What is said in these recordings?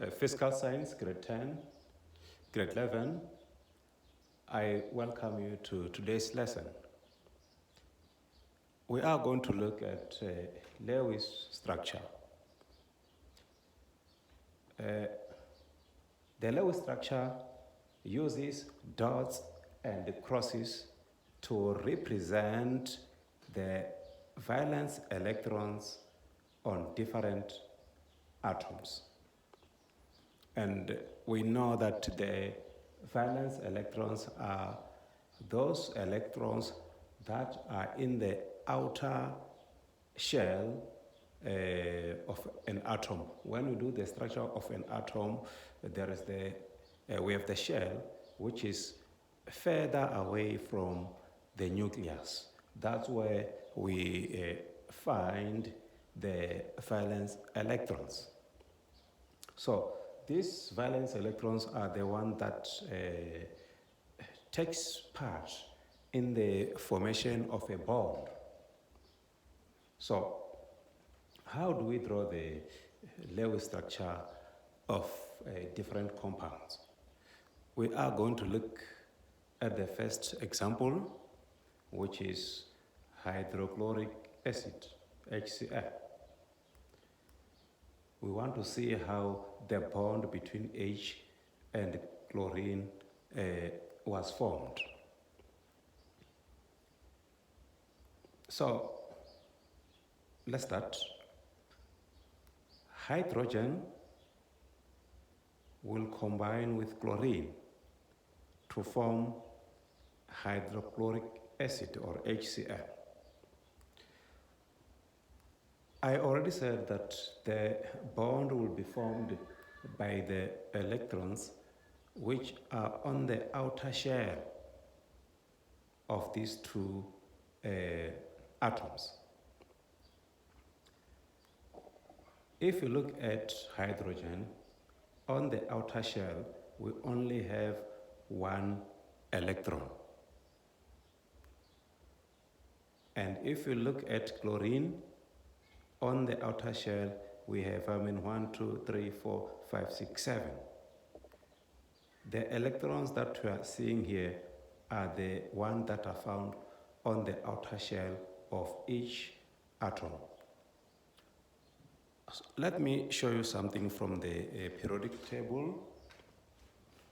Physical Science, grade 10, grade 11. I welcome you to today's lesson. We are going to look at Lewis structure. The Lewis structure uses dots and crosses to represent the valence electrons on different atoms. And we know that the valence electrons are those electrons that are in the outer shell of an atom. When we do the structure of an atom, there is we have the shell, which is further away from the nucleus. That's where we find the valence electrons. So these valence electrons are the one that takes part in the formation of a bond. So how do we draw the Lewis structure of different compounds? We are going to look at the first example, which is hydrochloric acid, HCl. We want to see how the bond between H and chlorine was formed. So let's start. Hydrogen will combine with chlorine to form hydrochloric acid or HCl. I already said that the bond will be formed by the electrons which are on the outer shell of these two atoms. If you look at hydrogen, on the outer shell, we only have one electron. And if you look at chlorine, on the outer shell, we have 1, 2, 3, 4, 5, 6, 7. The electrons that we are seeing here are the ones that are found on the outer shell of each atom. Let me show you something from the periodic table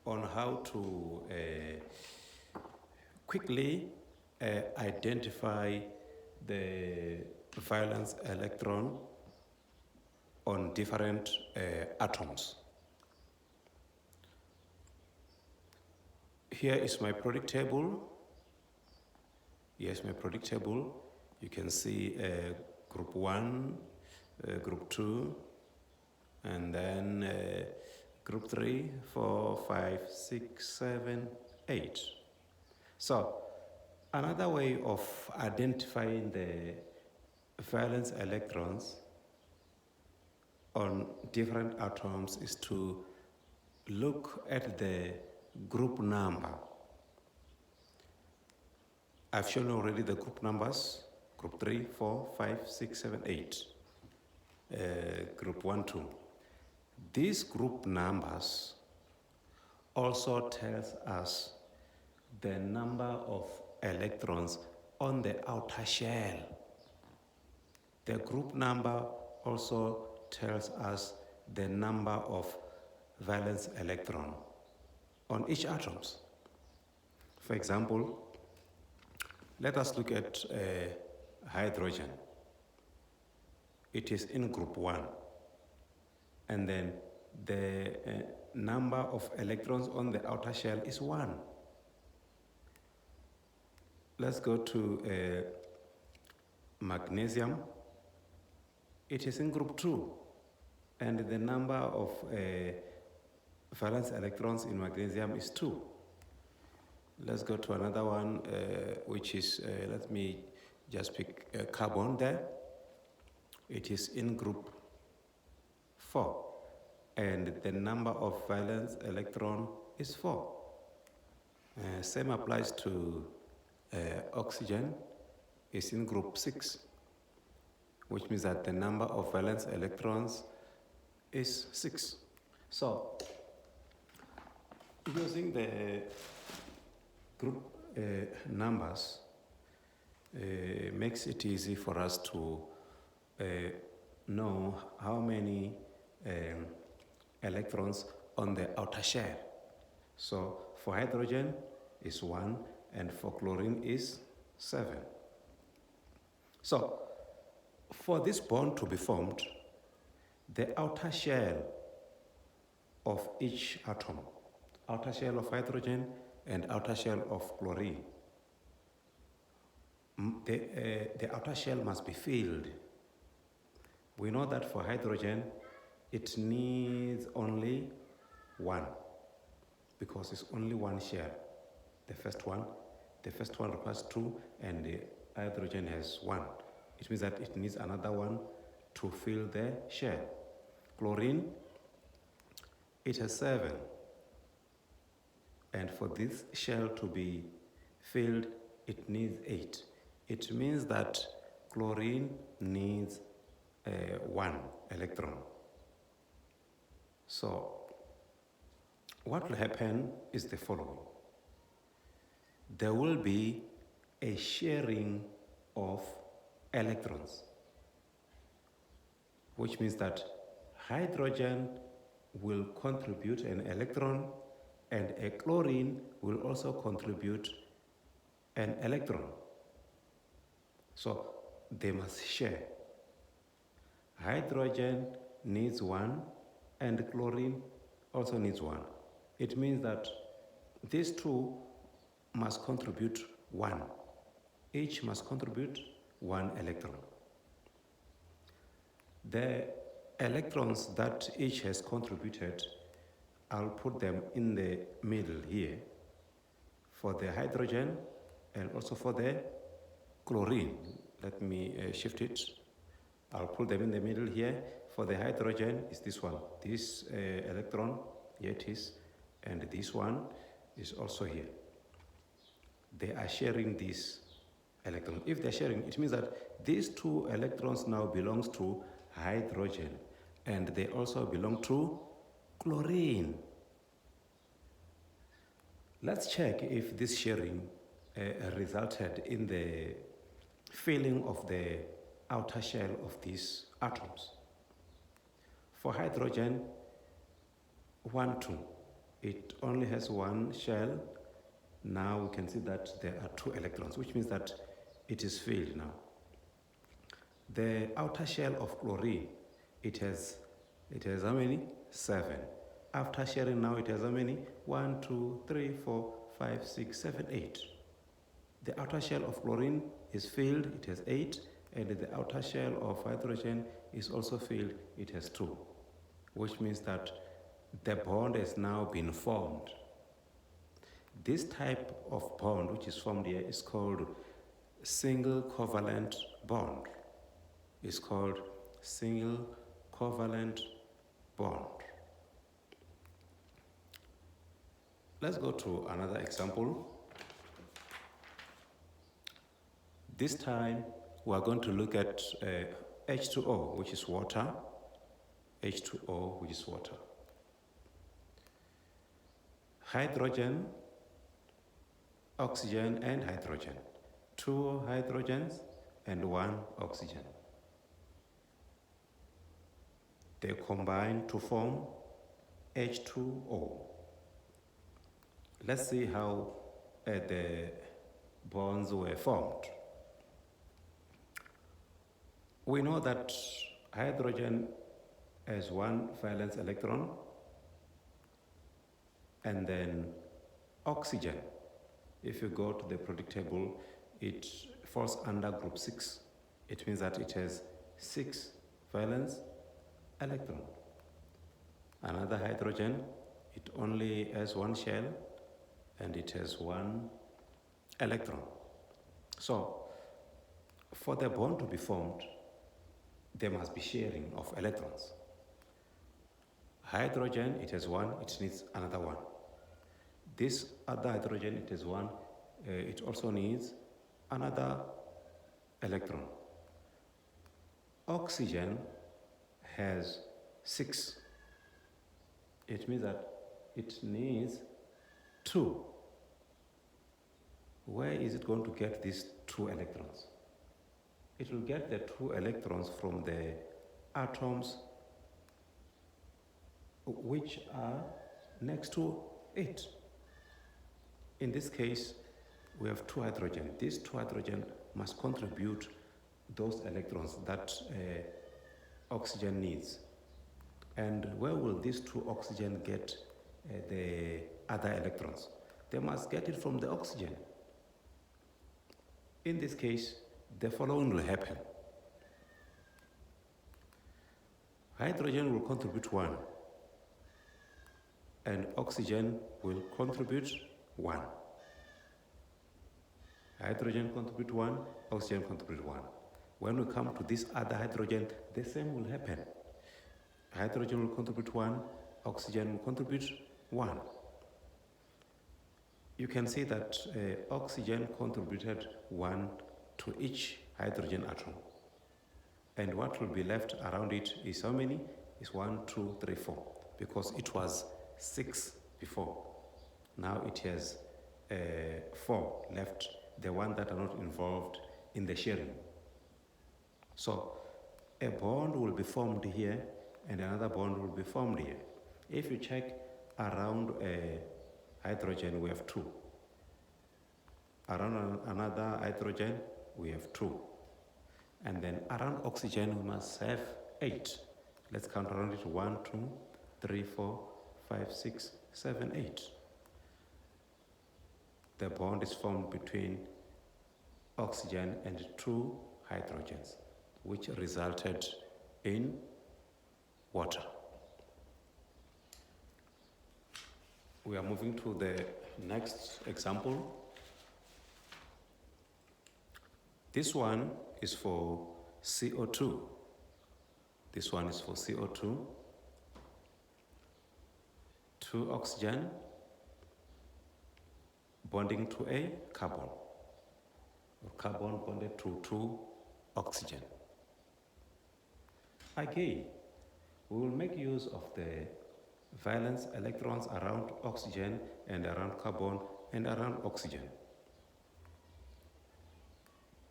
on how to quickly identify the valence electron on different atoms. Here is my periodic table. Here's my periodic table. You can see group 1, group 2, and then group 3, 4, 5, 6, 7, 8. So another way of identifying the valence electrons on different atoms is to look at the group number. I've shown already the group numbers, group 3, 4, 5, 6, 7, 8, group 1, 2. These group numbers also tells us the number of electrons on the outer shell. The group number also tells us the number of valence electron on each atoms. For example, let us look at hydrogen. It is in group 1. And then the number of electrons on the outer shell is 1. Let's go to magnesium. It is in group 2. And the number of valence electrons in magnesium is 2. Let's go to another one, which is, let me just pick carbon there. It is in group 4. And the number of valence electron is 4. Same applies to oxygen. It's in group 6, which means that the number of valence electrons is 6. So, using the group numbers makes it easy for us to know how many electrons on the outer shell. So for hydrogen is 1 and for chlorine is 7. So for this bond to be formed, the outer shell of each atom, outer shell of hydrogen and outer shell of chlorine, the outer shell must be filled. We know that for hydrogen, it needs only 1 because it's only one shell. The first one requires 2 and the hydrogen has 1. It means that it needs another one to fill the shell. Chlorine, it has 7. And for this shell to be filled, it needs 8. It means that chlorine needs 1 electron. So what will happen is the following. There will be a sharing of electrons, which means that hydrogen will contribute an electron and a chlorine will also contribute an electron. So they must share. Hydrogen needs 1 and chlorine also needs 1. It means that these two must contribute 1. Each must contribute 1 electron. The electrons that each has contributed, I'll put them in the middle here for the hydrogen and also for the chlorine. Let me shift it. I'll put them in the middle here. For the hydrogen is this one. This electron, here it is, and this one is also here. They are sharing this electron. If they're sharing, it means that these 2 electrons now belongs to hydrogen and they also belong to chlorine. Let's check if this sharing resulted in the filling of the outer shell of these atoms. For hydrogen, 1, 2. It only has 1 shell. Now we can see that there are 2 electrons, which means that it is filled now. The outer shell of chlorine, it has how many? 7. After sharing now, it has how many? 1, 2, 3, 4, 5, 6, 7, 8. The outer shell of chlorine is filled, it has 8, and the outer shell of hydrogen is also filled, it has 2, which means that the bond has now been formed. This type of bond which is formed here is called single covalent bond. It's called single covalent bond. Let's go to another example. This time we are going to look at H2O, which is water. H2O, which is water. Hydrogen, oxygen, and hydrogen. 2 hydrogens and 1 oxygen. They combine to form H2O. Let's see how the bonds were formed. We know that hydrogen has 1 valence electron, and then oxygen, if you go to the periodic table, it falls under group 6. It means that it has 6 valence electron. Another hydrogen, it only has 1 shell and it has 1 electron. So for the bond to be formed, there must be sharing of electrons. Hydrogen, it has 1, it needs another 1. This other hydrogen, it has 1, it also needs another electron. Oxygen has 6. it means that it needs 2. Where is it going to get these 2 electrons? It will get the 2 electrons from the atoms which are next to it. In this case, we have 2 hydrogen. These 2 hydrogen must contribute those electrons that oxygen needs. And where will these 2 oxygen get the other electrons? They must get it from the oxygen. In this case, the following will happen. Hydrogen will contribute 1, and oxygen will contribute 1. Hydrogen contribute 1, oxygen contribute 1. When we come to this other hydrogen, the same will happen. Hydrogen will contribute 1, oxygen will contribute 1. You can see that oxygen contributed 1 to each hydrogen atom. And what will be left around it is how many? Is 1, 2, 3, 4. Because it was 6 before. Now it has 4 left, the one that are not involved in the sharing. So a bond will be formed here and another bond will be formed here. If you check around hydrogen, we have 2. Around another hydrogen, we have 2. And then around oxygen, we must have 8. Let's count around it. 1, 2, 3, 4, 5, 6, 7, 8. The bond is formed between oxygen and 2 hydrogens, which resulted in water. We are moving to the next example. This one is for CO2. This one is for CO2. 2 oxygen bonding to a carbon. Carbon bonded to 2 oxygen. Again, we will make use of the valence electrons around oxygen and around carbon and around oxygen.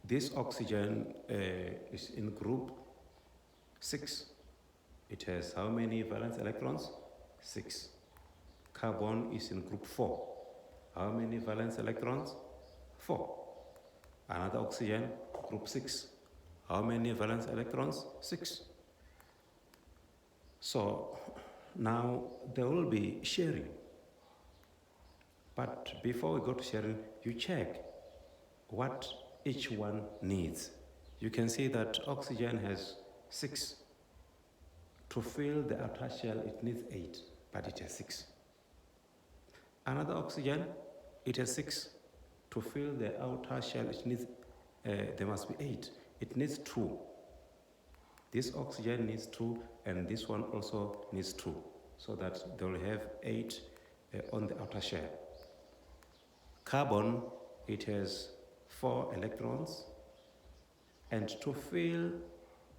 This oxygen is in group 6. It has how many valence electrons? 6. Carbon is in group 4. How many valence electrons? 4. Another oxygen, group 6. How many valence electrons? 6. So now there will be sharing. But before we go to sharing, you check what each one needs. You can see that oxygen has 6. To fill the outer shell, it needs 8, but it has 6. Another oxygen, it has 6. To fill the outer shell, it needs, there must be 8. It needs 2. This oxygen needs 2, and this one also needs 2, so that they will have 8 on the outer shell. Carbon, it has 4 electrons, and to fill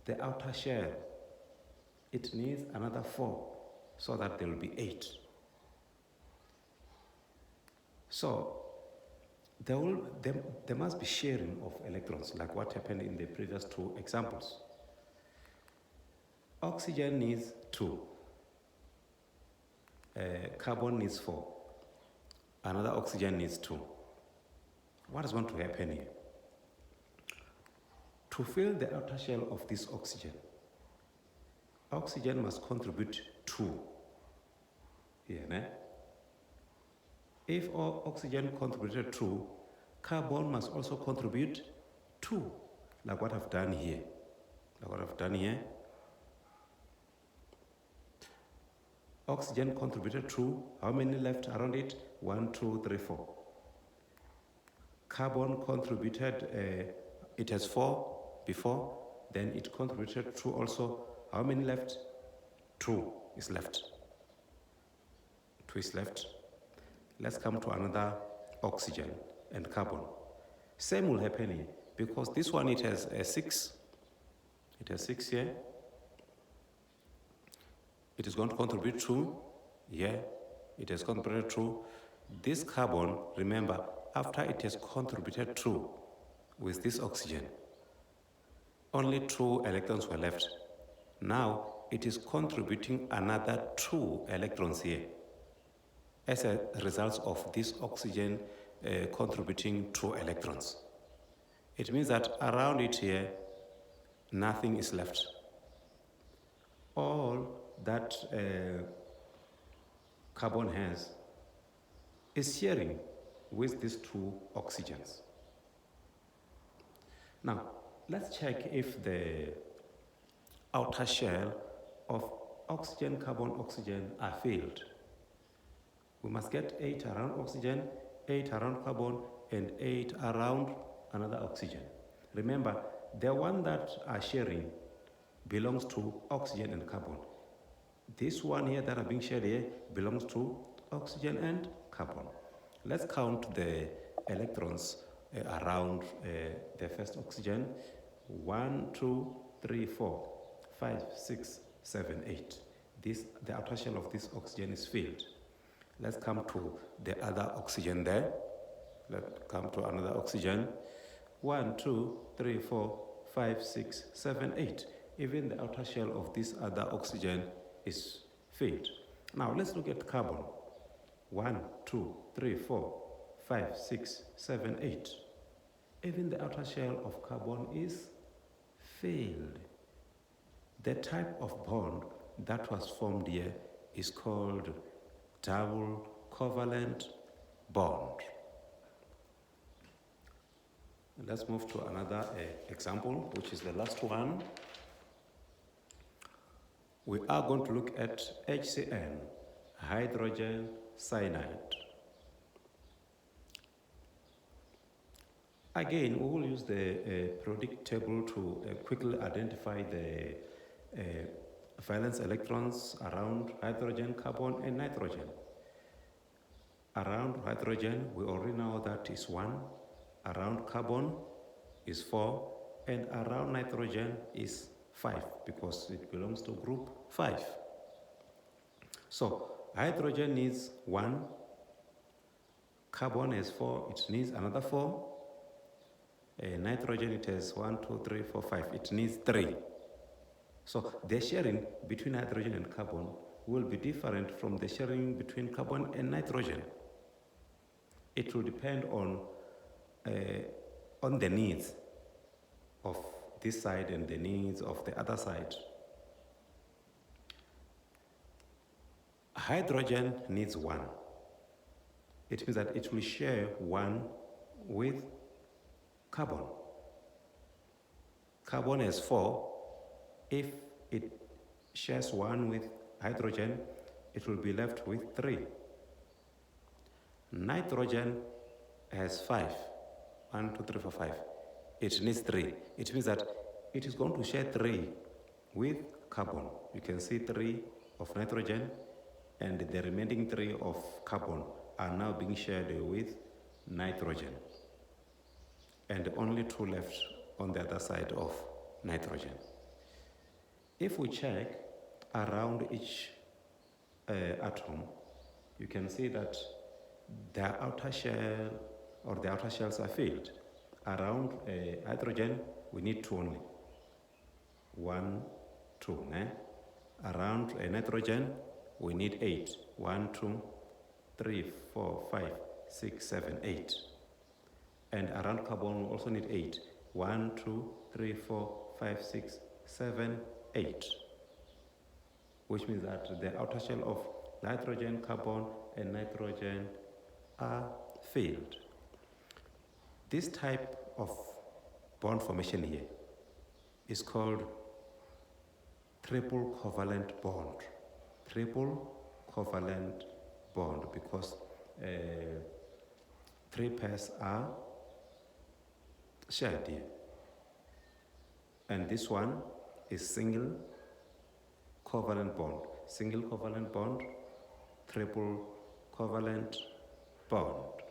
the outer shell, it needs another 4, so that there will be 8. So there must be sharing of electrons, like what happened in the previous 2 examples. Oxygen needs 2. Carbon needs 4. Another oxygen needs 2. What is going to happen here? To fill the outer shell of this oxygen, oxygen must contribute 2. Here, né? If all oxygen contributed 2, carbon must also contribute 2, like what I've done here. Oxygen contributed 2. How many left around it? 1, 2, 3, 4. Carbon contributed, it has 4 before, then it contributed 2 also. How many left? 2 is left. 2 is left. Let's come to another oxygen and carbon. Same will happen here, because this one, it has a 6. It has 6 here. It is going to contribute 2. here, it has contributed through. This carbon, remember, after it has contributed through with this oxygen, only 2 electrons were left. Now it is contributing another 2 electrons here as a result of this oxygen contributing 2 electrons. It means that around it here, nothing is left. All that carbon has is sharing with these 2 oxygens. Now, let's check if the outer shell of oxygen, carbon, oxygen are filled. We must get 8 around oxygen, 8 around carbon, and 8 around another oxygen. Remember, the one that are sharing belongs to oxygen and carbon. This one here that are being shared here belongs to oxygen and carbon. Let's count the electrons around the first oxygen. 1, 2, 3, 4, 5, 6, 7, 8. The outer shell of this oxygen is filled. Let's come to the other oxygen there. Let's come to another oxygen. 1, 2, 3, 4, 5, 6, 7, 8. Even the outer shell of this other oxygen is filled. Now let's look at carbon. 1, 2, 3, 4, 5, 6, 7, 8. Even the outer shell of carbon is filled. The type of bond that was formed here is called double covalent bond. Let's move to another example, which is the last one. We are going to look at HCN, hydrogen cyanide. Again, we will use the periodic table to quickly identify the valence electrons around hydrogen, carbon, and nitrogen. Around hydrogen, we already know that is 1. Around carbon is 4. And around nitrogen is 5 because it belongs to group 5. So hydrogen needs 1. Carbon has 4. It needs another 4. Nitrogen, it has 1, 2, 3, 4, 5. It needs 3. So the sharing between hydrogen and carbon will be different from the sharing between carbon and nitrogen. It will depend on the needs of this side and the needs of the other side. Hydrogen needs 1. It means that it will share 1 with carbon. Carbon has 4. If it shares 1 with hydrogen, it will be left with 3. Nitrogen has 5. 1, 2, 3, 4, 5. It needs 3. It means that it is going to share 3 with carbon. You can see 3 of nitrogen, and the remaining 3 of carbon are now being shared with nitrogen. And only 2 left on the other side of nitrogen. If we check around each atom, you can see that the outer shell or the outer shells are filled. Around hydrogen, we need 2 only. 1, 2. Around nitrogen, we need 8. 1, 2, 3, 4, 5, 6, 7, 8. And around carbon, we also need 8. 1, 2, 3, 4, 5, 6, 7, 8. Which means that the outer shell of nitrogen, carbon, and nitrogen are filled. This type of bond formation here is called triple covalent bond. Triple covalent bond because 3 pairs are shared here. And this one is single covalent bond. Single covalent bond, triple covalent bond.